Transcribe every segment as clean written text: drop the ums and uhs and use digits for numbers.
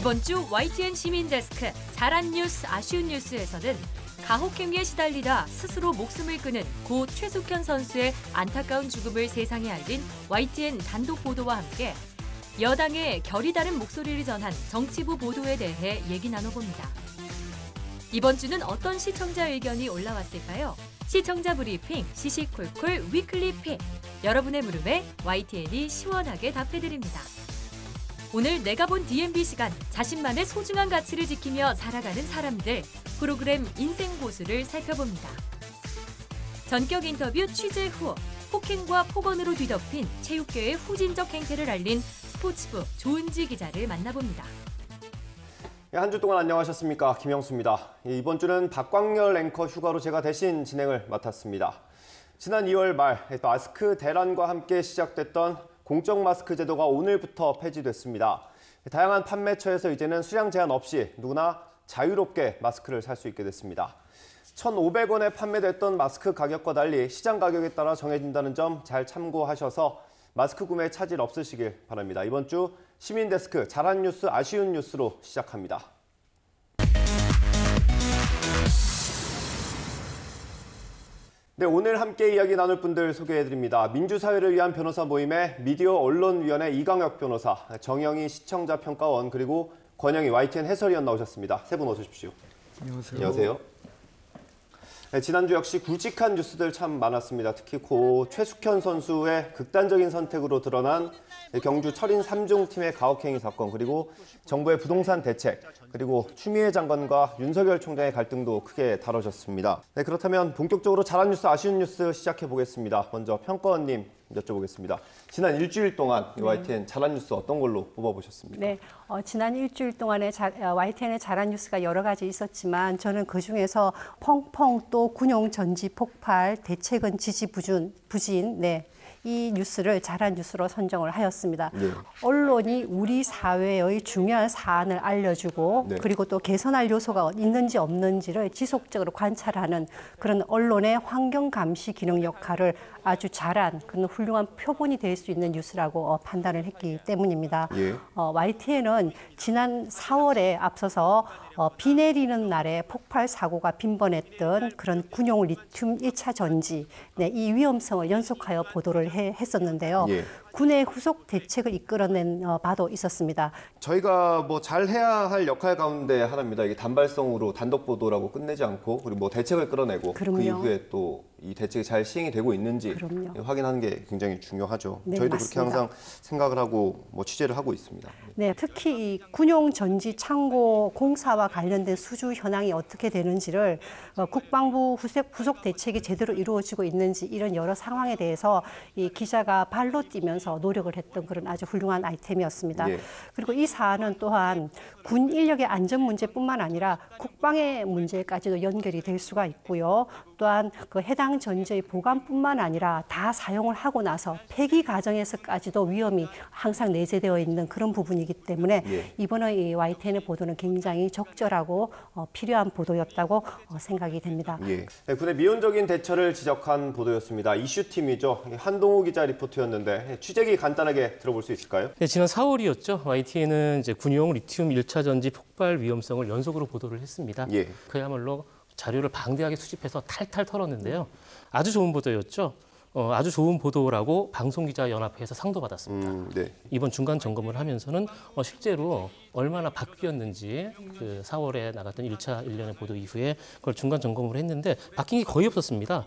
이번 주 YTN 시민데스크 잘한 뉴스, 아쉬운 뉴스에서는 가혹행위에 시달리다 스스로 목숨을 끊은 고 최숙현 선수의 안타까운 죽음을 세상에 알린 YTN 단독 보도와 함께 여당의 결이 다른 목소리를 전한 정치부 보도에 대해 얘기 나눠봅니다. 이번 주는 어떤 시청자 의견이 올라왔을까요? 시청자 브리핑, 시시콜콜 위클리 픽. 여러분의 물음에 YTN이 시원하게 답해드립니다. 오늘 내가 본 DMB 시간, 자신만의 소중한 가치를 지키며 살아가는 사람들, 프로그램 인생고수를 살펴봅니다. 전격 인터뷰 취재 후, 폭행과 폭언으로 뒤덮인 체육계의 후진적 행태를 알린 스포츠부 조은지 기자를 만나봅니다. 한 주 동안 안녕하셨습니까? 김영수입니다. 이번 주는 박광열 앵커 휴가로 제가 대신 진행을 맡았습니다. 지난 2월 말 마스크 대란과 함께 시작됐던 공적 마스크 제도가 오늘부터 폐지됐습니다. 다양한 판매처에서 이제는 수량 제한 없이 누구나 자유롭게 마스크를 살 수 있게 됐습니다. 1,500원에 판매됐던 마스크 가격과 달리 시장 가격에 따라 정해진다는 점 잘 참고하셔서 마스크 구매에 차질 없으시길 바랍니다. 이번 주 시민데스크 잘한 뉴스, 아쉬운 뉴스로 시작합니다. 네, 오늘 함께 이야기 나눌 분들 소개해드립니다. 민주사회를 위한 변호사 모임의 미디어 언론위원회 이강혁 변호사, 정영희 시청자평가원, 그리고 권영희 YTN 해설위원 나오셨습니다. 세 분 어서 오십시오. 안녕하세요. 안녕하세요. 네, 지난주 역시 굵직한 뉴스들 참 많았습니다. 특히 고 최숙현 선수의 극단적인 선택으로 드러난 경주 철인 3중 팀의 가혹행위 사건, 그리고 정부의 부동산 대책, 그리고 추미애 장관과 윤석열 총장의 갈등도 크게 다뤄졌습니다. 네, 그렇다면 본격적으로 잘한 뉴스, 아쉬운 뉴스 시작해 보겠습니다. 먼저 평가원님 여쭤보겠습니다. 지난 일주일 동안 YTN 잘한 뉴스 어떤 걸로 뽑아보셨습니까? 네, 지난 일주일 동안에 YTN의 잘한 뉴스가 여러 가지 있었지만 저는 그중에서 펑펑 또 군용 전지 폭발, 대책은 지지 부진, 네. 이 뉴스를 잘한 뉴스로 선정을 하였습니다. 네. 언론이 우리 사회의 중요한 사안을 알려주고, 네. 그리고 또 개선할 요소가 있는지 없는지를 지속적으로 관찰하는 그런 언론의 환경 감시 기능 역할을 아주 잘한 그런 훌륭한 표본이 될 수 있는 뉴스라고 판단을 했기 때문입니다. 예. YTN은 지난 4월에 앞서서 비 내리는 날에 폭발 사고가 빈번했던 그런 군용 리튬 1차 전지, 네, 이 위험성을 연속하여 보도를 했었는데요. 예. 군의 후속 대책을 이끌어낸 바도 있었습니다. 저희가 뭐 잘해야 할 역할 가운데 하나입니다. 이게 단발성으로 단독 보도라고 끝내지 않고, 그리고 뭐 대책을 끌어내고, 그럼요. 그 이후에 또 이 대책이 잘 시행이 되고 있는지 그럼요. 확인하는 게 굉장히 중요하죠. 네, 저희도 맞습니다. 그렇게 항상 생각을 하고 뭐 취재를 하고 있습니다. 네, 특히 이 군용 전지 창고 공사와 관련된 수주 현황이 어떻게 되는지를 국방부 후속 대책이 제대로 이루어지고 있는지 이런 여러 상황에 대해서 이 기자가 발로 뛰면서 노력을 했던 그런 아주 훌륭한 아이템이었습니다. 예. 그리고 이 사안은 또한 군 인력의 안전 문제뿐만 아니라 국방의 문제까지도 연결이 될 수가 있고요. 또한 그 해당 전지의 보관뿐만 아니라 다 사용을 하고 나서 폐기 과정에서까지도 위험이 항상 내재되어 있는 그런 부분이기 때문에 예. 이번에 이 YTN의 보도는 굉장히 적절하고 필요한 보도였다고 생각이 됩니다. 예. 네, 군의 미온적인 대처를 지적한 보도였습니다. 이슈팀이죠. 한동호 기자 리포트였는데 취재기 간단하게 들어볼 수 있을까요? 네, 지난 4월이었죠. YTN은 이제 군용 리튬 1차 전지 폭발 위험성을 연속으로 보도를 했습니다. 예. 그야말로 자료를 방대하게 수집해서 탈탈 털었는데요. 아주 좋은 보도였죠. 아주 좋은 보도라고 방송기자연합회에서 상도 받았습니다. 네. 이번 중간 점검을 하면서는 실제로 얼마나 바뀌었는지 그 4월에 나갔던 1차 1년의 보도 이후에 그걸 중간 점검을 했는데 바뀐 게 거의 없었습니다.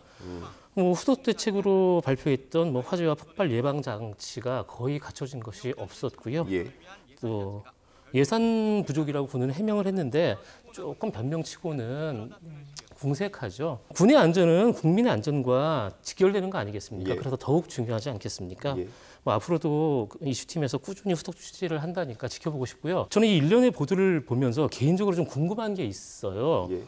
후속 대책으로 발표했던 뭐 화재와 폭발 예방 장치가 거의 갖춰진 것이 없었고요. 예. 또 예산 부족이라고 군은 해명을 했는데 조금 변명치고는 궁색하죠. 군의 안전은 국민의 안전과 직결되는 거 아니겠습니까? 예. 그래서 더욱 중요하지 않겠습니까? 예. 뭐 앞으로도 이슈팀에서 꾸준히 후속 취재를 한다니까 지켜보고 싶고요. 저는 이 일련의 보도를 보면서 개인적으로 좀 궁금한 게 있어요. 예.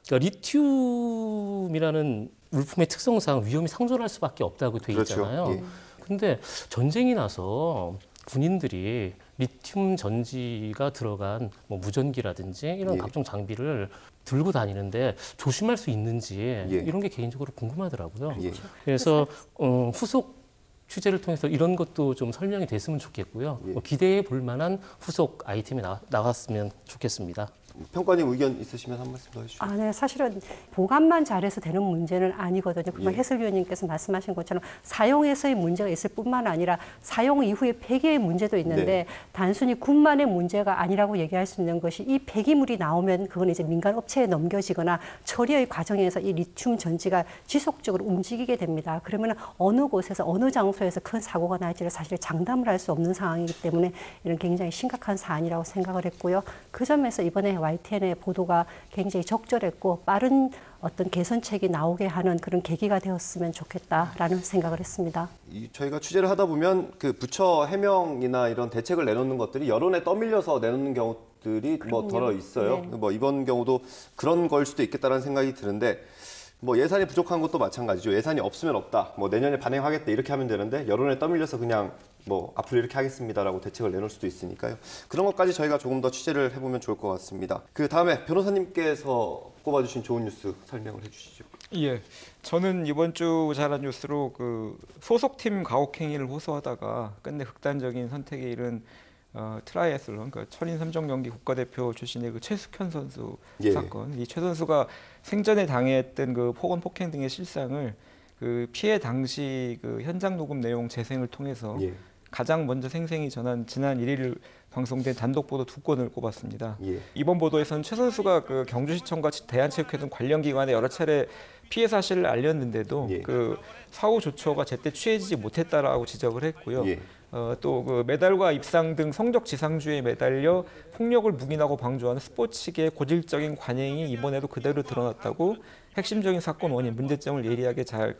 그러니까 리튬이라는 물품의 특성상 위험이 상존할 수밖에 없다고 돼 있잖아요. 그렇죠. 예. 근데 전쟁이 나서 군인들이 리튬 전지가 들어간 뭐 무전기라든지 이런 예. 각종 장비를 들고 다니는데 조심할 수 있는지 예. 이런 게 개인적으로 궁금하더라고요. 예. 그래서 후속 취재를 통해서 이런 것도 좀 설명이 됐으면 좋겠고요. 기대해 볼 만한 후속 아이템이 나왔으면 좋겠습니다. 평가님 의견 있으시면 한 말씀 더 해주시죠. 네, 사실은 보관만 잘해서 되는 문제는 아니거든요. 금방 해설위원님께서 말씀하신 것처럼 사용에서의 문제가 있을 뿐만 아니라 사용 이후에 폐기의 문제도 있는데 단순히 군만의 문제가 아니라고 얘기할 수 있는 것이 이 폐기물이 나오면 그건 이제 민간 업체에 넘겨지거나 처리의 과정에서 이 리튬 전지가 지속적으로 움직이게 됩니다. 그러면 어느 곳에서 어느 장소에서 큰 사고가 날지를 사실 장담을 할 수 없는 상황이기 때문에 이런 굉장히 심각한 사안이라고 생각을 했고요. 그 점에서 이번에 YTN의 보도가 굉장히 적절했고 빠른 어떤 개선책이 나오게 하는 그런 계기가 되었으면 좋겠다라는 생각을 했습니다. 저희가 취재를 하다 보면 그 부처 해명이나 이런 대책을 내놓는 것들이 여론에 떠밀려서 내놓는 경우들이 뭐 덜어 있어요. 네. 뭐 이번 경우도 그런 걸 수도 있겠다라는 생각이 드는데 뭐 예산이 부족한 것도 마찬가지죠. 예산이 없으면 없다. 뭐 내년에 반영하겠다 이렇게 하면 되는데 여론에 떠밀려서 그냥 뭐 앞으로 이렇게 하겠습니다라고 대책을 내놓을 수도 있으니까요. 그런 것까지 저희가 조금 더 취재를 해보면 좋을 것 같습니다. 그 다음에 변호사님께서 꼽아주신 좋은 뉴스 설명을 해주시죠. 예, 저는 이번 주 잘한 뉴스로 그 소속팀 가혹행위를 호소하다가 끝내 극단적인 선택에 이른 트라이애슬론, 그 철인 3종 경기 국가대표 출신의 그 최숙현 선수 사건. 이 최 선수가 생전에 당했던 그 폭언, 폭행 등의 실상을 그 피해 당시 그 현장 녹음 내용 재생을 통해서 가장 먼저 생생히 전한 지난 1일 방송된 단독 보도 2건을 꼽았습니다. 이번 보도에서는 최 선수가 그 경주시청과 대한체육회등 관련 기관에 여러 차례 피해 사실을 알렸는데도 그 사후 조처가 제때 취해지지 못했다라고 지적을 했고요. 또 그 메달과 입상 등 성적 지상주의에 매달려 폭력을 묵인하고 방조하는 스포츠계의 고질적인 관행이 이번에도 그대로 드러났다고 핵심적인 사건 원인, 문제점을 예리하게 잘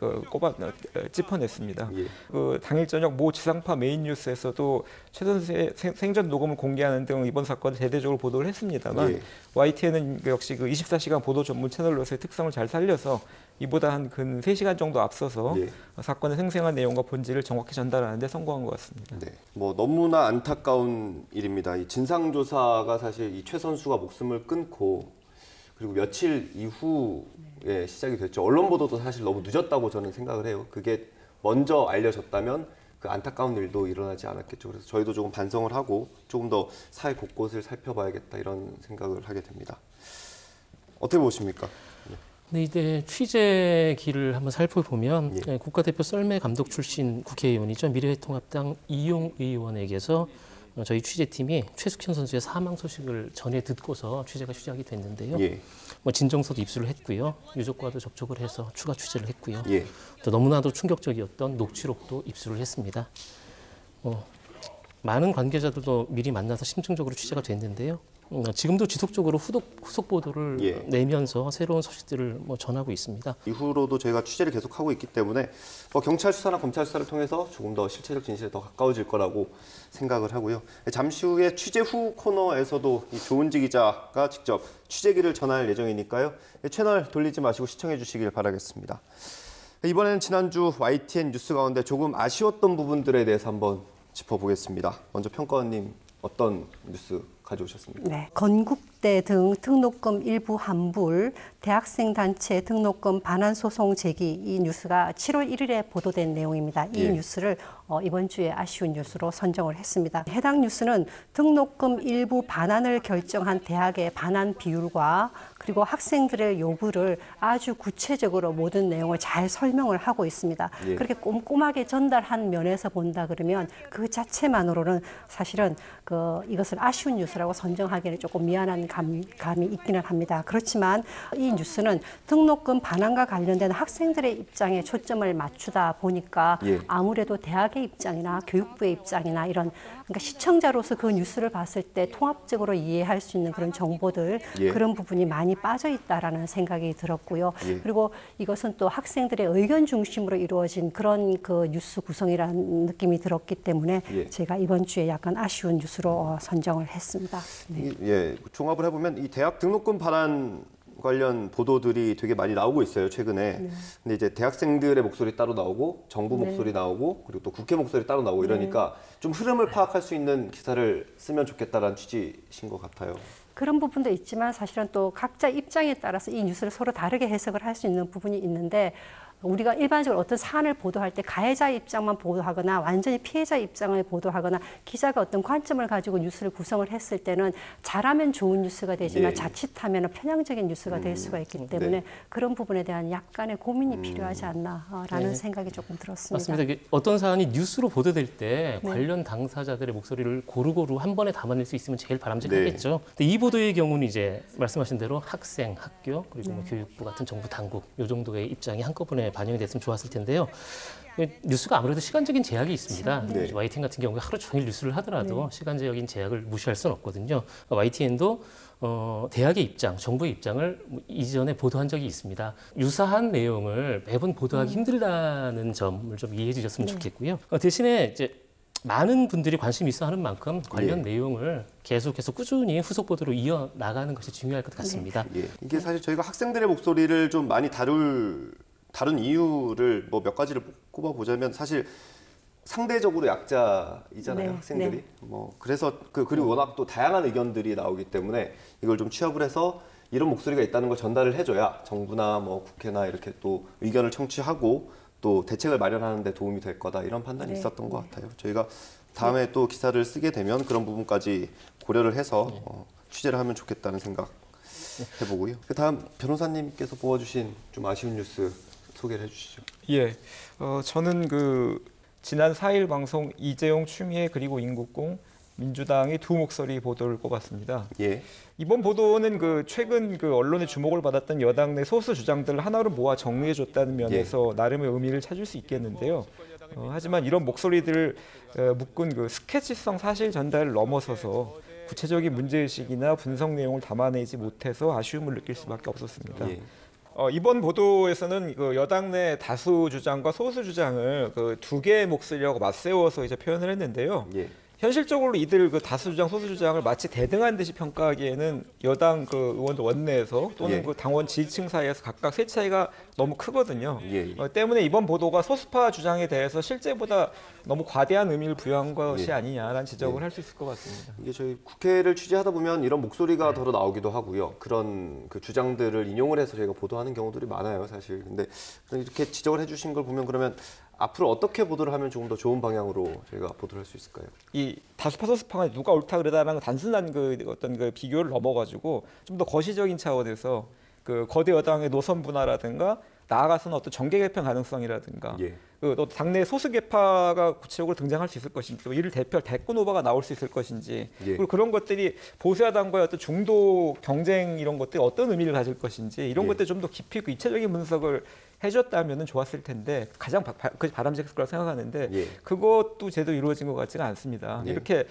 짚어냈습니다. 그 당일 저녁 모 지상파 메인 뉴스에서도 최 선수의 생전 녹음을 공개하는 등 이번 사건을 대대적으로 보도를 했습니다만 YTN은 역시 그 24시간 보도 전문 채널로서의 특성을 잘 살려서 이보다 한 근 3시간 정도 앞서서 사건의 생생한 내용과 본질을 정확히 전달하는 데 성공한 것 같습니다. 네, 뭐 너무나 안타까운 일입니다. 이 진상조사가 사실 이 최 선수가 목숨을 끊고 그리고 며칠 이후에 시작이 됐죠. 언론 보도도 사실 너무 늦었다고 저는 생각을 해요. 그게 먼저 알려졌다면 그 안타까운 일도 일어나지 않았겠죠. 그래서 저희도 조금 반성을 하고 조금 더 사회 곳곳을 살펴봐야겠다 이런 생각을 하게 됩니다. 어떻게 보십니까? 근데 이제 취재기를 한번 살펴보면 국가대표 썰매 감독 출신 국회의원이죠. 미래통합당 이용 의원에게서 저희 취재팀이 최숙현 선수의 사망 소식을 전해 듣고서 취재가 시작이 됐는데요. 뭐 진정서도 입수를 했고요. 유족과도 접촉을 해서 추가 취재를 했고요. 또 너무나도 충격적이었던 녹취록도 입수를 했습니다. 많은 관계자들도 미리 만나서 심층적으로 취재가 됐는데요. 지금도 지속적으로 후속 보도를 내면서 새로운 소식들을 전하고 있습니다. 이후로도 저희가 취재를 계속하고 있기 때문에 경찰 수사나 검찰 수사를 통해서 조금 더 실체적 진실에 더 가까워질 거라고 생각을 하고요. 잠시 후에 취재 후 코너에서도 이 조은지 기자가 직접 취재기를 전할 예정이니까요. 채널 돌리지 마시고 시청해 주시길 바라겠습니다. 이번에는 지난주 YTN 뉴스 가운데 조금 아쉬웠던 부분들에 대해서 한번 짚어보겠습니다. 먼저 평가원님 어떤 뉴스 가져오셨습니까? 네, 건국대 등 등록금 일부 환불, 대학생 단체 등록금 반환 소송 제기 이 뉴스가 7월 1일에 보도된 내용입니다. 이 뉴스를 이번 주에 아쉬운 뉴스로 선정을 했습니다. 해당 뉴스는 등록금 일부 반환을 결정한 대학의 반환 비율과 그리고 학생들의 요구를 아주 구체적으로 모든 내용을 잘 설명을 하고 있습니다. 그렇게 꼼꼼하게 전달한 면에서 본다 그러면 그 자체만으로는 사실은 이것을 아쉬운 뉴스라고 선정하기에는 조금 미안한 감이 있기는 합니다. 그렇지만 이 뉴스는 등록금 반환과 관련된 학생들의 입장에 초점을 맞추다 보니까 아무래도 대학의 입장이나 교육부의 입장이나 이런 그러니까 시청자로서 그 뉴스를 봤을 때 통합적으로 이해할 수 있는 그런 정보들 그런 부분이 많이 빠져 있다라는 생각이 들었고요. 그리고 이것은 또 학생들의 의견 중심으로 이루어진 그런 그 뉴스 구성이라는 느낌이 들었기 때문에 제가 이번 주에 약간 아쉬운 뉴스로 선정을 했습니다. 종합을 해보면 이 대학 등록금 반환 관련 보도들이 되게 많이 나오고 있어요, 최근에. 근데 이제 대학생들의 목소리 따로 나오고 정부 목소리 나오고 그리고 또 국회 목소리 따로 나오고 이러니까 좀 흐름을 파악할 수 있는 기사를 쓰면 좋겠다라는 취지신 것 같아요. 그런 부분도 있지만 사실은 또 각자 입장에 따라서 이 뉴스를 서로 다르게 해석을 할 수 있는 부분이 있는데 우리가 일반적으로 어떤 사안을 보도할 때 가해자 입장만 보도하거나 완전히 피해자 입장을 보도하거나 기자가 어떤 관점을 가지고 뉴스를 구성을 했을 때는 잘하면 좋은 뉴스가 되지만 자칫하면 편향적인 뉴스가 될 수가 있기 때문에 그런 부분에 대한 약간의 고민이 필요하지 않나라는 생각이 조금 들었습니다. 맞습니다. 어떤 사안이 뉴스로 보도될 때 관련 당사자들의 목소리를 고루고루 한 번에 담아낼 수 있으면 제일 바람직하겠죠. 근데 이 보도의 경우는 이제 말씀하신 대로 학생, 학교, 그리고 뭐 교육부 같은 정부 당국 요 정도의 입장이 한꺼번에 반영이 됐으면 좋았을 텐데요. 뉴스가 아무래도 시간적인 제약이 있습니다. YTN 같은 경우에 하루 종일 뉴스를 하더라도 시간적인 제약을 무시할 수는 없거든요. YTN도 대학의 입장, 정부의 입장을 이전에 보도한 적이 있습니다. 유사한 내용을 매번 보도하기 힘들다는 점을 좀 이해해 주셨으면 좋겠고요. 대신에 이제 많은 분들이 관심 있어 하는 만큼 관련 내용을 계속해서 꾸준히 후속 보도로 이어나가는 것이 중요할 것 같습니다. 이게 사실 저희가 학생들의 목소리를 좀 많이 다룬 이유를 뭐 몇 가지를 꼽아보자면 사실 상대적으로 약자이잖아요, 학생들이. 뭐 그래서 그리고 워낙 또 다양한 의견들이 나오기 때문에 이걸 좀 취합을 해서 이런 목소리가 있다는 걸 전달을 해줘야 정부나 뭐 국회나 이렇게 또 의견을 청취하고 또 대책을 마련하는 데 도움이 될 거다 이런 판단이 있었던 것 같아요. 저희가 다음에 또 기사를 쓰게 되면 그런 부분까지 고려를 해서 취재를 하면 좋겠다는 생각 해보고요. 다음 변호사님께서 뽑아주신 좀 아쉬운 뉴스 소개를 해주시죠. 저는 지난 4일 방송 이재용, 추미애 그리고 임국공 민주당의 두 목소리 보도를 꼽았습니다. 이번 보도는 최근 언론의 주목을 받았던 여당 내 소수 주장들을 하나로 모아 정리해줬다는 면에서 나름의 의미를 찾을 수 있겠는데요. 하지만 이런 목소리들을 묶은 스케치성 사실 전달을 넘어서서 구체적인 문제의식이나 분석 내용을 담아내지 못해서 아쉬움을 느낄 수밖에 없었습니다. 이번 보도에서는 여당 내 다수 주장과 소수 주장을 두 개의 목소리라고 맞세워서 이제 표현을 했는데요. 현실적으로 이들 다수 주장, 소수 주장을 마치 대등한 듯이 평가하기에는 여당 의원들 원내에서 또는 당원 지지층 사이에서 각각 세 차이가 너무 크거든요. 때문에 이번 보도가 소수파 주장에 대해서 실제보다 너무 과대한 의미를 부여한 것이 아니냐라는 지적을 할 수 있을 것 같습니다. 이게 저희 국회를 취재하다 보면 이런 목소리가 더러 나오기도 하고요. 그런 주장들을 인용을 해서 저희가 보도하는 경우들이 많아요, 사실. 근데 이렇게 지적을 해주신 걸 보면 그러면 앞으로 어떻게 보도를 하면 조금 더 좋은 방향으로 저희가 보도를 할 수 있을까요? 이 다수파 소수파가 누가 옳다 그러다라는 단순한 어떤 비교를 넘어가지고 좀 더 거시적인 차원에서 거대 여당의 노선 분화라든가 나아가서는 어떤 정계 개편 가능성이라든가 또 당내 소수 계파가 구체적으로 등장할 수 있을 것인지 이를 대표할 대권 후보가 나올 수 있을 것인지 그리고 그런 것들이 보수야당과의 어떤 중도 경쟁 이런 것들이 어떤 의미를 가질 것인지 이런 것들 좀 더 깊이 있고 입체적인 분석을 해줬다면 좋았을 텐데 가장 바람직했을 거라고 생각하는데 그것도 제대로 이루어진 것 같지가 않습니다. 이렇게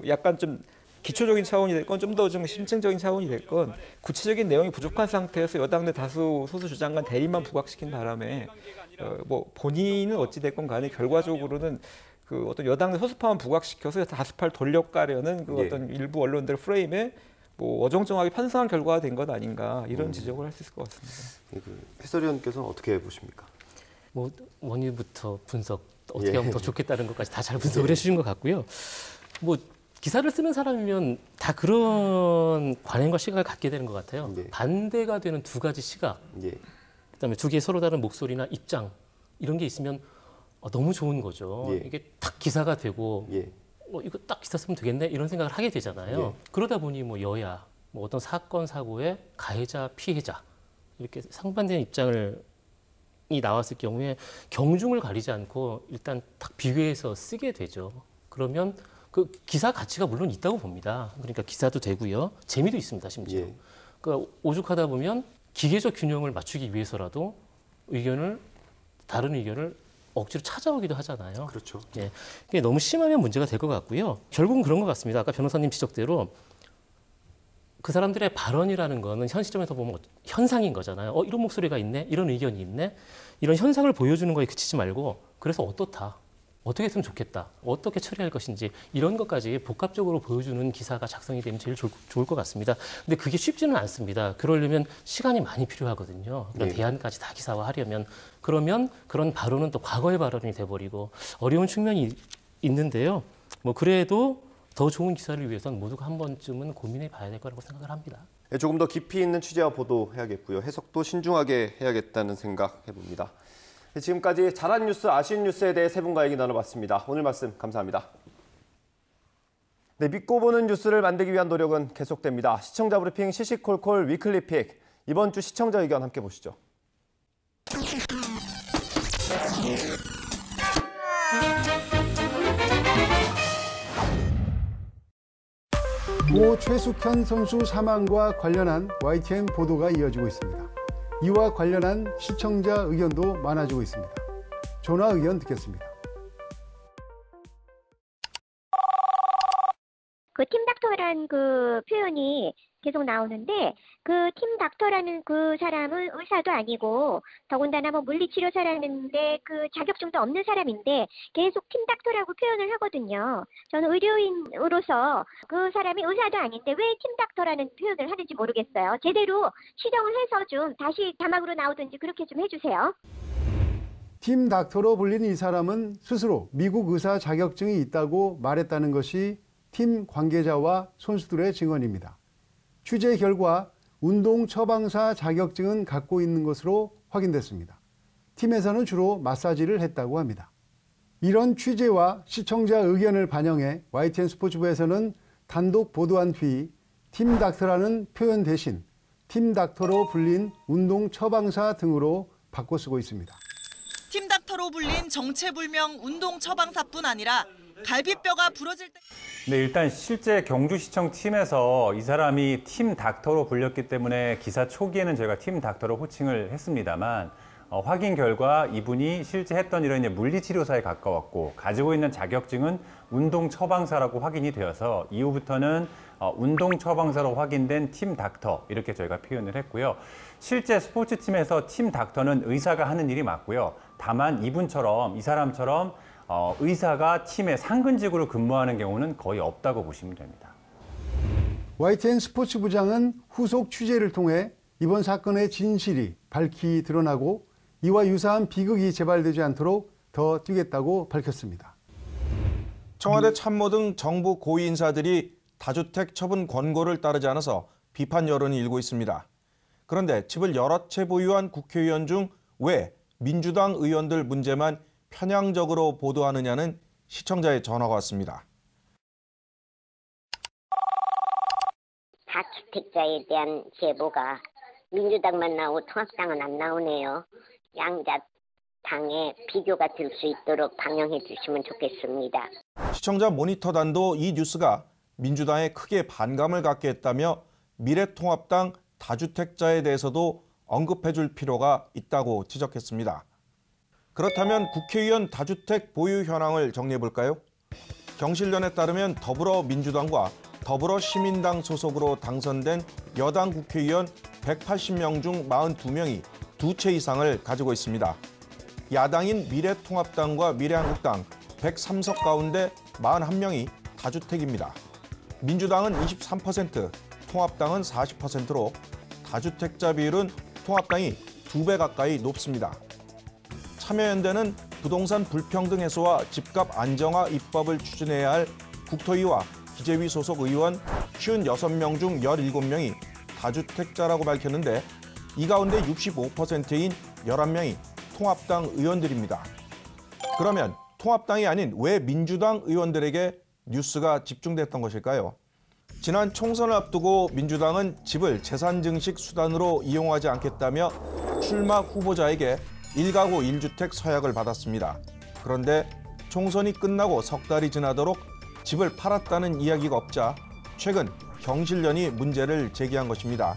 약간 좀 기초적인 차원이 됐건 좀 더 좀 심층적인 차원이 됐건 구체적인 내용이 부족한 상태에서 여당 내 다수 소수 주장 간 대립만 부각시킨 바람에 뭐 본인은 어찌 됐건 간에 결과적으로는 어떤 여당 내 소수파만 부각시켜서 다수파를 돌려가려는 어떤 일부 언론들 프레임에 뭐 어정쩡하게 편성한 결과가 된 것 아닌가 이런 지적을 할 수 있을 것 같습니다. 해설위원께서는 어떻게 보십니까? 뭐 원인부터 분석 어떻게 하면 더 좋겠다는 것까지 다 잘 분석을 해주신 것 같고요. 뭐 기사를 쓰는 사람이면 다 그런 관행과 시각을 갖게 되는 것 같아요. 반대가 되는 두 가지 시각, 그다음에 두 개의 서로 다른 목소리나 입장 이런 게 있으면 너무 좋은 거죠. 이게 딱 기사가 되고 이거 딱 기사 쓰면 되겠네 이런 생각을 하게 되잖아요. 그러다 보니 뭐 여야, 뭐 어떤 사건 사고의 가해자, 피해자 이렇게 상반되는 입장이 나왔을 경우에 경중을 가리지 않고 일단 딱 비교해서 쓰게 되죠. 그러면 그 기사 가치가 물론 있다고 봅니다. 그러니까 기사도 되고요. 재미도 있습니다, 심지어. 그러니까 오죽하다 보면 기계적 균형을 맞추기 위해서라도 다른 의견을 억지로 찾아오기도 하잖아요. 그렇죠. 이게 너무 심하면 문제가 될 것 같고요. 결국은 그런 것 같습니다. 아까 변호사님 지적대로 그 사람들의 발언이라는 거는 현 시점에서 보면 현상인 거잖아요. 이런 목소리가 있네, 이런 의견이 있네, 이런 현상을 보여주는 거에 그치지 말고 그래서 어떻다, 어떻게 했으면 좋겠다, 어떻게 처리할 것인지 이런 것까지 복합적으로 보여주는 기사가 작성이 되면 제일 좋을 것 같습니다. 근데 그게 쉽지는 않습니다. 그러려면 시간이 많이 필요하거든요. 그런 대안까지 다 기사화하려면. 그러면 그런 발언은 또 과거의 발언이 돼버리고 어려운 측면이 있는데요. 뭐 그래도 더 좋은 기사를 위해서는 모두가 한 번쯤은 고민해 봐야 될 거라고 생각을 합니다. 조금 더 깊이 있는 취재와 보도해야겠고요. 해석도 신중하게 해야겠다는 생각 해봅니다. 지금까지 잘한 뉴스, 아쉬운 뉴스에 대해 세 분과 얘기 나눠봤습니다. 오늘 말씀 감사합니다. 네, 믿고 보는 뉴스를 만들기 위한 노력은 계속됩니다. 시청자 브리핑 시시콜콜 위클리픽. 이번 주 시청자 의견 함께 보시죠. 고 최숙현 선수 사망과 관련한 YTN 보도가 이어지고 있습니다. 이와 관련한 시청자 의견도 많아지고 있습니다. 전화 의견 듣겠습니다. 그 팀닥터라는 그 표현이 계속 나오는데 그 팀닥터라는 그 사람은 의사도 아니고 더군다나 뭐 물리치료사라는데 그 자격증도 없는 사람인데 계속 팀닥터라고 표현을 하거든요. 저는 의료인으로서 그 사람이 의사도 아닌데 왜 팀닥터라는 표현을 하는지 모르겠어요. 제대로 시정을 해서 좀 다시 자막으로 나오든지 그렇게 좀 해주세요. 팀닥터로 불린 이 사람은 스스로 미국 의사 자격증이 있다고 말했다는 것이 팀 관계자와 선수들의 증언입니다. 취재 결과 운동 처방사 자격증은 갖고 있는 것으로 확인됐습니다. 팀에서는 주로 마사지를 했다고 합니다. 이런 취재와 시청자 의견을 반영해 YTN 스포츠부에서는 단독 보도한 뒤 팀닥터라는 표현 대신 팀닥터로 불린 운동 처방사 등으로 바꿔 쓰고 있습니다. 팀닥터로 불린 정체불명 운동 처방사뿐 아니라 갈비뼈가 부러질 때... 네, 일단 실제 경주시청 팀에서 이 사람이 팀닥터로 불렸기 때문에 기사 초기에는 저희가 팀닥터로 호칭을 했습니다만 확인 결과 이분이 실제 했던 일은 물리치료사에 가까웠고 가지고 있는 자격증은 운동 처방사라고 확인이 되어서 이후부터는 운동 처방사로 확인된 팀닥터 이렇게 저희가 표현을 했고요. 실제 스포츠팀에서 팀닥터는 의사가 하는 일이 맞고요. 다만 이분처럼 이 사람처럼 의사가 팀의 상근직으로 근무하는 경우는 거의 없다고 보시면 됩니다. YTN 스포츠부장은 후속 취재를 통해 이번 사건의 진실이 밝히 드러나고 이와 유사한 비극이 재발되지 않도록 더 뛰겠다고 밝혔습니다. 청와대 참모 등 정부 고위 인사들이 다주택 처분 권고를 따르지 않아서 비판 여론이 일고 있습니다. 그런데 집을 여러 채 보유한 국회의원 중 왜 민주당 의원들 문제만 편향적으로 보도하느냐는 시청자의 전화가 왔습니다. 다주택자에 대한 제보가 민주당만 나오고 통합당은 안 나오네요. 양자 당에 비교가 될 수 있도록 방영해 주시면 좋겠습니다. 시청자 모니터단도 이 뉴스가 민주당에 크게 반감을 갖게 했다며 미래통합당 다주택자에 대해서도 언급해 줄 필요가 있다고 지적했습니다. 그렇다면 국회의원 다주택 보유 현황을 정리해 볼까요? 경실련에 따르면 더불어민주당과 더불어시민당 소속으로 당선된 여당 국회의원 180명 중 42명이 두 채 이상을 가지고 있습니다. 야당인 미래통합당과 미래한국당 103석 가운데 41명이 다주택입니다. 민주당은 23%, 통합당은 40%로 다주택자 비율은 통합당이 2배 가까이 높습니다. 참여연대는 부동산 불평등 해소와 집값 안정화 입법을 추진해야 할 국토위와 기재위 소속 의원 56명 중 17명이 다주택자라고 밝혔는데 이 가운데 65%인 11명이 통합당 의원들입니다. 그러면 통합당이 아닌 왜 민주당 의원들에게 뉴스가 집중됐던 것일까요? 지난 총선을 앞두고 민주당은 집을 재산 증식 수단으로 이용하지 않겠다며 출마 후보자에게 1가구 1주택 서약을 받았습니다. 그런데 총선이 끝나고 석 달이 지나도록 집을 팔았다는 이야기가 없자 최근 경실련이 문제를 제기한 것입니다.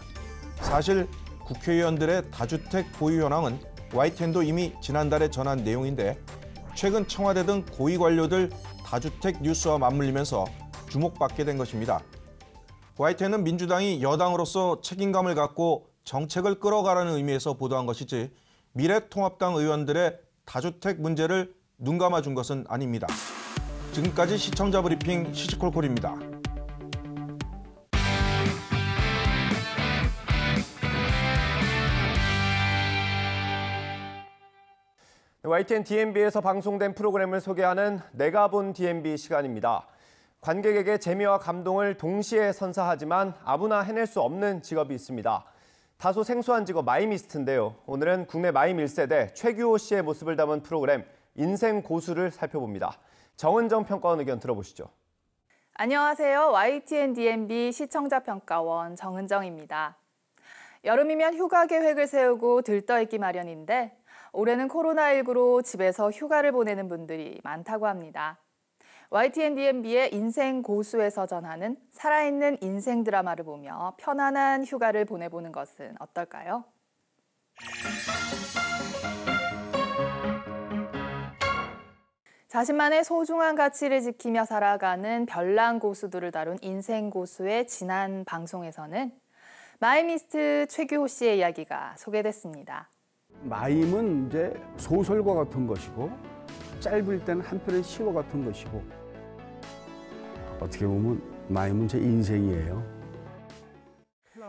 사실 국회의원들의 다주택 보유 현황은 YTN도 이미 지난달에 전한 내용인데 최근 청와대 등 고위 관료들 다주택 뉴스와 맞물리면서 주목받게 된 것입니다. YTN은 민주당이 여당으로서 책임감을 갖고 정책을 끌어가라는 의미에서 보도한 것이지 미래통합당 의원들의 다주택 문제를 눈감아 준 것은 아닙니다. 지금까지 시청자 브리핑 시시콜콜입니다. YTN DMB에서 방송된 프로그램을 소개하는 내가 본 DMB 시간입니다. 관객에게 재미와 감동을 동시에 선사하지만 아무나 해낼 수 없는 직업이 있습니다. 다소 생소한 직업 마이미스트인데요. 오늘은 국내 마임 1세대 최규호 씨의 모습을 담은 프로그램 인생 고수를 살펴봅니다. 정은정 평가원 의견 들어보시죠. 안녕하세요. YTN DMB 시청자평가원 정은정입니다. 여름이면 휴가 계획을 세우고 들떠있기 마련인데 올해는 코로나19로 집에서 휴가를 보내는 분들이 많다고 합니다. YTN DMB의 인생 고수에서 전하는 살아있는 인생 드라마를 보며 편안한 휴가를 보내보는 것은 어떨까요? 자신만의 소중한 가치를 지키며 살아가는 별난 고수들을 다룬 인생 고수의 지난 방송에서는 마이미스트 최규호 씨의 이야기가 소개됐습니다. 마임은 이제 소설과 같은 것이고 짧을 때는 한 편의 시와 같은 것이고 어떻게 보면 마임은 제 인생이에요.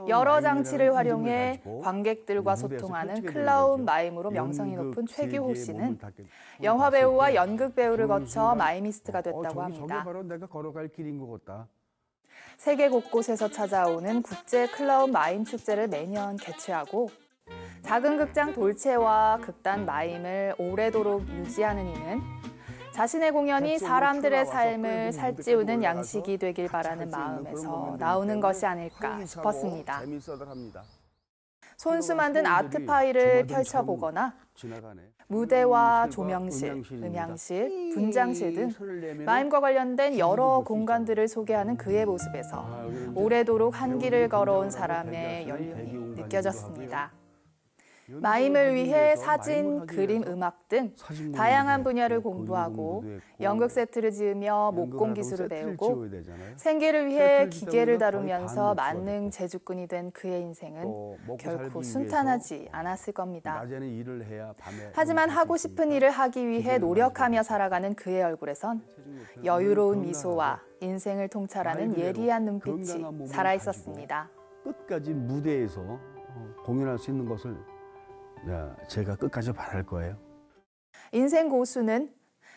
여러 장치를 활용해 관객들과 소통하는 클라운 마임으로 명성이 높은 최규호 씨는 영화배우와 연극배우를 거쳐 마이미스트가 됐다고 합니다. 바로 내가 걸어갈 길인 것 같다. 세계 곳곳에서 찾아오는 국제 클라운 마임 축제를 매년 개최하고 작은 극장 돌체와 극단 마임을 오래도록 유지하는 이는 자신의 공연이 사람들의 삶을 살찌우는 양식이 되길 바라는 마음에서 나오는 것이 아닐까 싶었습니다. 손수 만든 아트 파일을 펼쳐보거나 무대와 조명실, 음향실, 분장실 등 마임과 관련된 여러 공간들을 소개하는 그의 모습에서 오래도록 한 길을 걸어온 사람의 연륜이 느껴졌습니다. 마임을 위해 사진, 그림, 음악 등 다양한 분야를 공부하고 연극 세트를 지으며 목공 기술을 배우고 생계를 위해 기계를 다루면서 만능 제주꾼이 된 그의 인생은 결코 순탄하지 않았을 겁니다. 하지만 하고 싶은 일을 하기 위해 노력하며 살아가는 그의 얼굴에선 여유로운 미소와 인생을 통찰하는 예리한 눈빛이 살아있었습니다. 끝까지 무대에서 공연할 수 있는 것을 제가 끝까지 바랄 거예요. 인생 고수는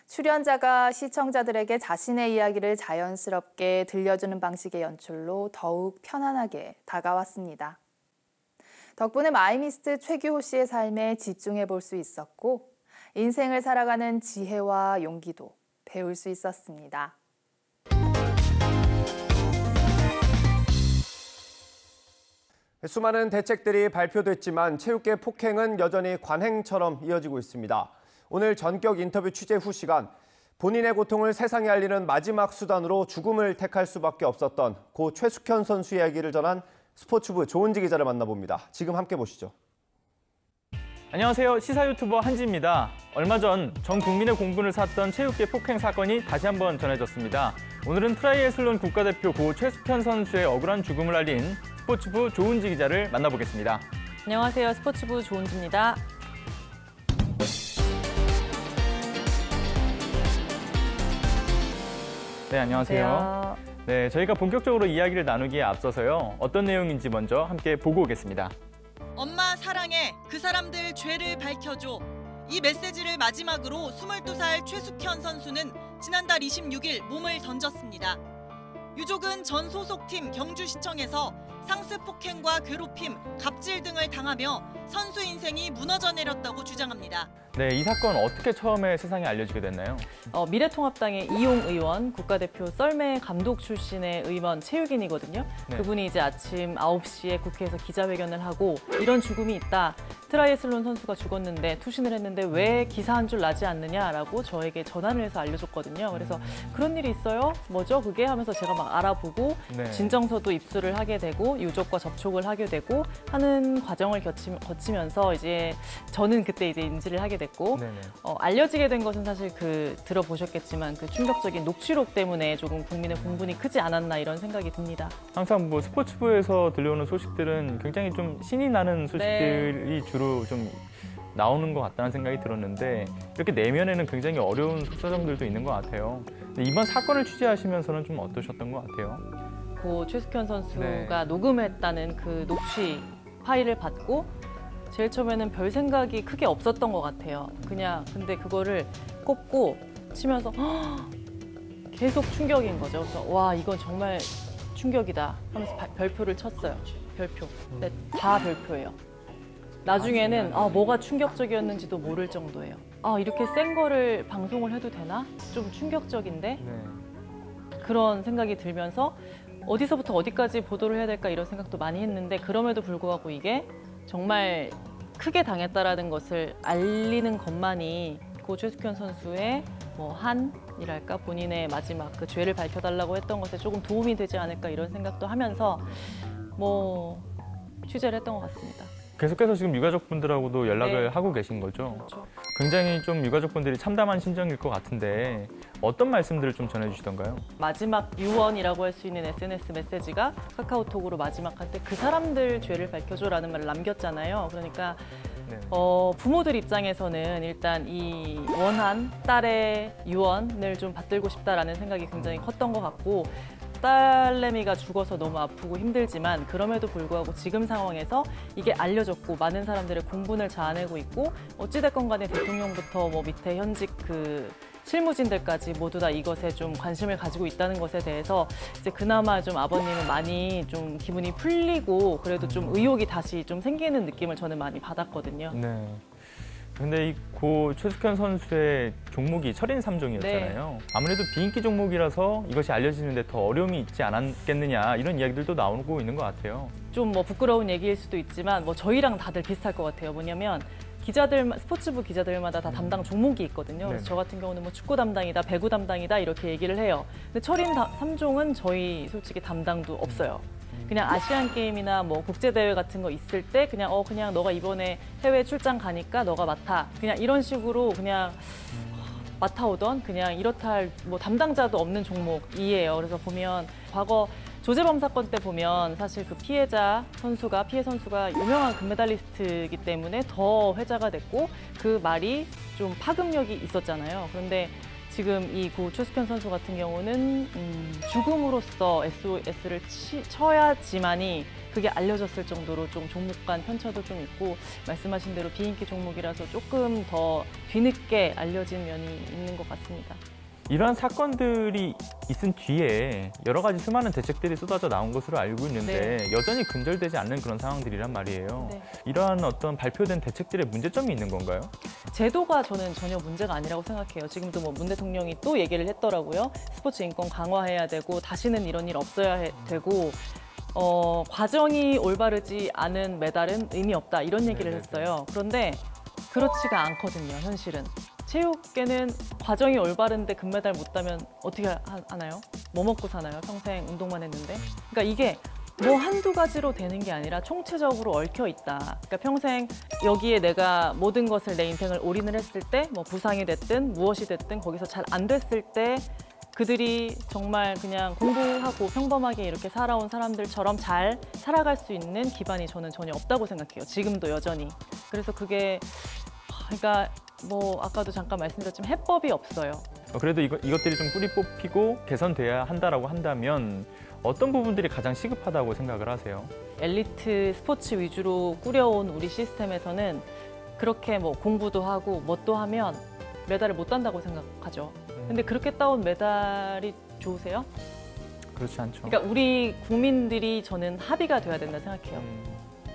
출연자가 시청자들에게 자신의 이야기를 자연스럽게 들려주는 방식의 연출로 더욱 편안하게 다가왔습니다. 덕분에 마이미스트 최규호 씨의 삶에 집중해 볼 수 있었고 인생을 살아가는 지혜와 용기도 배울 수 있었습니다. 수많은 대책들이 발표됐지만 체육계 폭행은 여전히 관행처럼 이어지고 있습니다. 오늘 전격 인터뷰 취재 후 시간, 본인의 고통을 세상에 알리는 마지막 수단으로 죽음을 택할 수밖에 없었던 고 최숙현 선수 이야기를 전한 스포츠부 조은지 기자를 만나봅니다. 지금 함께 보시죠. 안녕하세요. 시사 유튜버 한지입니다. 얼마 전 국민의 공분을 샀던 체육계 폭행 사건이 다시 한번 전해졌습니다. 오늘은 트라이애슬론 국가대표 고 최숙현 선수의 억울한 죽음을 알린 스포츠부 조은지 기자를 만나보겠습니다. 안녕하세요. 스포츠부 조은지입니다. 네, 안녕하세요. 네, 저희가 본격적으로 이야기를 나누기에 앞서서요. 어떤 내용인지 먼저 함께 보고 오겠습니다. 엄마 사랑해, 그 사람들 죄를 밝혀줘. 이 메시지를 마지막으로 22살 최숙현 선수는 지난달 26일 몸을 던졌습니다. 유족은 전 소속팀 경주시청에서 상습 폭행과 괴롭힘, 갑질 등을 당하며 선수 인생이 무너져 내렸다고 주장합니다. 네, 이 사건 어떻게 처음에 세상에 알려지게 됐나요? 미래통합당의 이용 의원, 국가대표 썰매 감독 출신의 의원 체육인이거든요. 네. 그분이 이제 아침 9시에 국회에서 기자회견을 하고 이런 죽음이 있다. 트라이애슬론 선수가 죽었는데 투신을 했는데 왜 기사 한 줄 나지 않느냐라고 저에게 전화를 해서 알려줬거든요. 그래서 그런 일이 있어요? 뭐죠? 그게 하면서 제가 막 알아보고 네. 진정서도 입수를 하게 되고 유족과 접촉을 하게 되고 하는 과정을 거치면서 이제 저는 그때 이제 인지를 하게 됐고 알려지게 된 것은 사실 들어보셨겠지만 그 충격적인 녹취록 때문에 조금 국민의 공분이 크지 않았나 이런 생각이 듭니다. 항상 뭐 스포츠부에서 들려오는 소식들은 굉장히 좀 신이 나는 소식들이 주로 좀 나오는 것 같다는 생각이 들었는데 이렇게 내면에는 굉장히 어려운 속사정들도 있는 것 같아요. 이번 사건을 취재하시면서는 좀 어떠셨던 것 같아요? 고 최숙현 선수가 녹음했다는 그 녹취 파일을 받고 제일 처음에는 별 생각이 크게 없었던 것 같아요. 근데 그거를 꼽고 치면서 계속 충격인 거죠. 그래서 와, 이건 정말 충격이다 하면서 별표를 쳤어요. 별표. 네, 다 별표예요. 나중에는 뭐가 충격적이었는지도 모를 정도예요. 이렇게 센 거를 방송을 해도 되나? 좀 충격적인데? 그런 생각이 들면서 어디서부터 어디까지 보도를 해야 될까 이런 생각도 많이 했는데 그럼에도 불구하고 이게 정말 크게 당했다라는 것을 알리는 것만이 고 최숙현 선수의 한이랄까 본인의 마지막 그 죄를 밝혀달라고 했던 것에 조금 도움이 되지 않을까 이런 생각도 하면서 취재를 했던 것 같습니다. 계속해서 지금 유가족분들하고도 연락을 하고 계신 거죠? 그렇죠. 굉장히 좀 유가족분들이 참담한 심정일 것 같은데 어떤 말씀들을 좀 전해주시던가요? 마지막 유언이라고 할 수 있는 SNS 메시지가 카카오톡으로 마지막 할 때 그 사람들 죄를 밝혀줘라는 말을 남겼잖아요. 그러니까 부모들 입장에서는 일단 이 원한 딸의 유언을 좀 받들고 싶다라는 생각이 굉장히 컸던 것 같고 딸내미가 죽어서 너무 아프고 힘들지만 그럼에도 불구하고 지금 상황에서 이게 알려졌고 많은 사람들의 공분을 자아내고 있고 어찌됐건 간에 대통령부터 밑에 현직 그 실무진들까지 모두 다 이것에 좀 관심을 가지고 있다는 것에 대해서 이제 그나마 좀 아버님은 많이 좀 기분이 풀리고 그래도 좀 의욕이 다시 좀 생기는 느낌을 저는 많이 받았거든요. 네. 근데 이 고 최숙현 선수의 종목이 철인 3종이었잖아요. 아무래도 비인기 종목이라서 이것이 알려지는데 더 어려움이 있지 않았겠느냐 이런 이야기들도 나오고 있는 것 같아요. 좀 부끄러운 얘기일 수도 있지만 저희랑 다들 비슷할 것 같아요. 뭐냐면 스포츠부 기자들마다 다 담당 종목이 있거든요. 그래서 저 같은 경우는 축구 담당이다, 배구 담당이다 이렇게 얘기를 해요. 근데 철인 3종은 저희 솔직히 담당도 없어요. 그냥 아시안 게임이나 국제 대회 같은 거 있을 때 그냥 너가 이번에 해외 출장 가니까 너가 맡아. 그냥 이런 식으로 그냥 맡아오던 그냥 이렇다 할 담당자도 없는 종목이에요. 그래서 보면 과거 조재범 사건 때 보면 사실 그 피해 선수가 유명한 금메달리스트이기 때문에 더 회자가 됐고 그 말이 좀 파급력이 있었잖아요. 그런데 지금 이 고 최숙현 선수 같은 경우는 죽음으로써 SOS를 쳐야지만이 그게 알려졌을 정도로 좀 종목 간 편차도 좀 있고 말씀하신 대로 비인기 종목이라서 조금 더 뒤늦게 알려진 면이 있는 것 같습니다. 이러한 사건들이 있은 뒤에 여러 가지 수많은 대책들이 쏟아져 나온 것으로 알고 있는데 여전히 근절되지 않는 그런 상황들이란 말이에요. 이러한 어떤 발표된 대책들의 문제점이 있는 건가요? 제도가 저는 전혀 문제가 아니라고 생각해요. 지금도 문 대통령이 또 얘기를 했더라고요. 스포츠 인권 강화해야 되고 다시는 이런 일 없어야 되고 과정이 올바르지 않은 메달은 의미 없다 이런 얘기를 했어요. 그런데 그렇지가 않거든요, 현실은. 체육계는 과정이 올바른데 금메달 못 따면 어떻게 하나요? 뭐 먹고 사나요? 평생 운동만 했는데. 그러니까 이게 한두 가지로 되는 게 아니라 총체적으로 얽혀 있다. 그러니까 평생 여기에 내가 모든 것을 내 인생을 올인을 했을 때 부상이 됐든 무엇이 됐든 거기서 잘 안 됐을 때 그들이 정말 그냥 공부하고 평범하게 이렇게 살아온 사람들처럼 잘 살아갈 수 있는 기반이 저는 전혀 없다고 생각해요. 지금도 여전히. 그래서 그게 그러니까 아까도 잠깐 말씀드렸지만 해법이 없어요. 그래도 이것들이 좀 뿌리 뽑히고 개선돼야 한다라고 한다면 어떤 부분들이 가장 시급하다고 생각을 하세요? 엘리트 스포츠 위주로 꾸려온 우리 시스템에서는 그렇게 공부도 하고 뭣도 하면 메달을 못 딴다고 생각하죠. 근데 그렇게 따온 메달이 좋으세요? 그렇지 않죠. 그러니까 우리 국민들이 저는 합의가 돼야 된다 생각해요.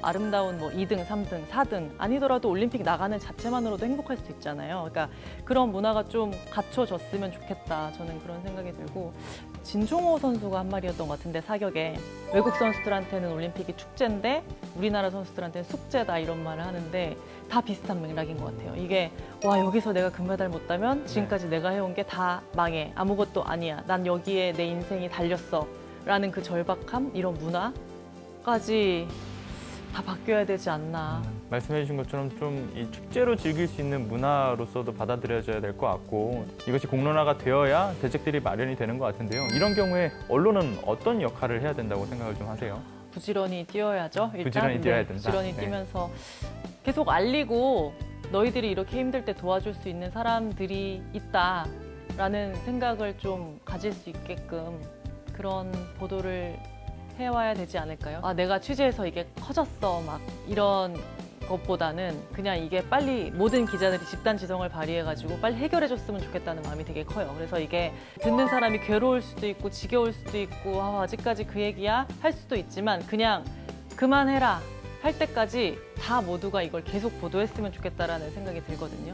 아름다운 2등, 3등, 4등 아니더라도 올림픽 나가는 자체만으로도 행복할 수 있잖아요. 그러니까 그런 문화가 좀 갖춰졌으면 좋겠다. 저는 그런 생각이 들고 진종호 선수가 한 말이었던 것 같은데 사격에 외국 선수들한테는 올림픽이 축제인데 우리나라 선수들한테는 숙제다 이런 말을 하는데 다 비슷한 맥락인 것 같아요. 이게 여기서 내가 금메달 못 따면 지금까지 내가 해온 게 다 망해. 아무것도 아니야. 난 여기에 내 인생이 달렸어. 라는 그 절박함, 이런 문화까지 다 바뀌어야 되지 않나. 말씀해 주신 것처럼 좀 이 축제로 즐길 수 있는 문화로서도 받아들여져야 될 것 같고 이것이 공론화가 되어야 대책들이 마련이 되는 것 같은데요. 이런 경우에 언론은 어떤 역할을 해야 된다고 생각을 좀 하세요? 부지런히 뛰어야죠. 일단 부지런히 뛰어야 된다. 부지런히 뛰면서 계속 알리고 너희들이 이렇게 힘들 때 도와줄 수 있는 사람들이 있다라는 생각을 좀 가질 수 있게끔 그런 보도를 해와야 되지 않을까요? 내가 취재해서 이게 커졌어 이런 것보다는 그냥 이게 빨리 모든 기자들이 집단 지성을 발휘해가지고 빨리 해결해줬으면 좋겠다는 마음이 되게 커요. 그래서 이게 듣는 사람이 괴로울 수도 있고 지겨울 수도 있고 아직까지 그 얘기야 할 수도 있지만 그냥 그만해라 할 때까지 다 모두가 이걸 계속 보도했으면 좋겠다라는 생각이 들거든요.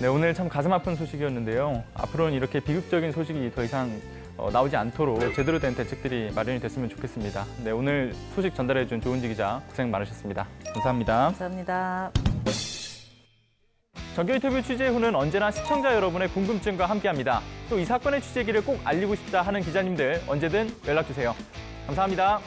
네, 오늘 참 가슴 아픈 소식이었는데요. 앞으로는 이렇게 비극적인 소식이 더 이상 나오지 않도록 제대로 된 대책들이 마련이 됐으면 좋겠습니다. 네, 오늘 소식 전달해준 조은지 기자 고생 많으셨습니다. 감사합니다. 감사합니다. 정규인터뷰 취재 후는 언제나 시청자 여러분의 궁금증과 함께합니다. 또 이 사건의 취재기를 꼭 알리고 싶다 하는 기자님들 언제든 연락주세요. 감사합니다.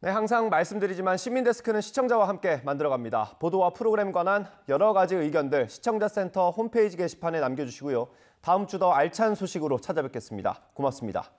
네, 항상 말씀드리지만 시민데스크는 시청자와 함께 만들어갑니다. 보도와 프로그램 관한 여러 가지 의견들 시청자센터 홈페이지 게시판에 남겨주시고요. 다음 주 더 알찬 소식으로 찾아뵙겠습니다. 고맙습니다.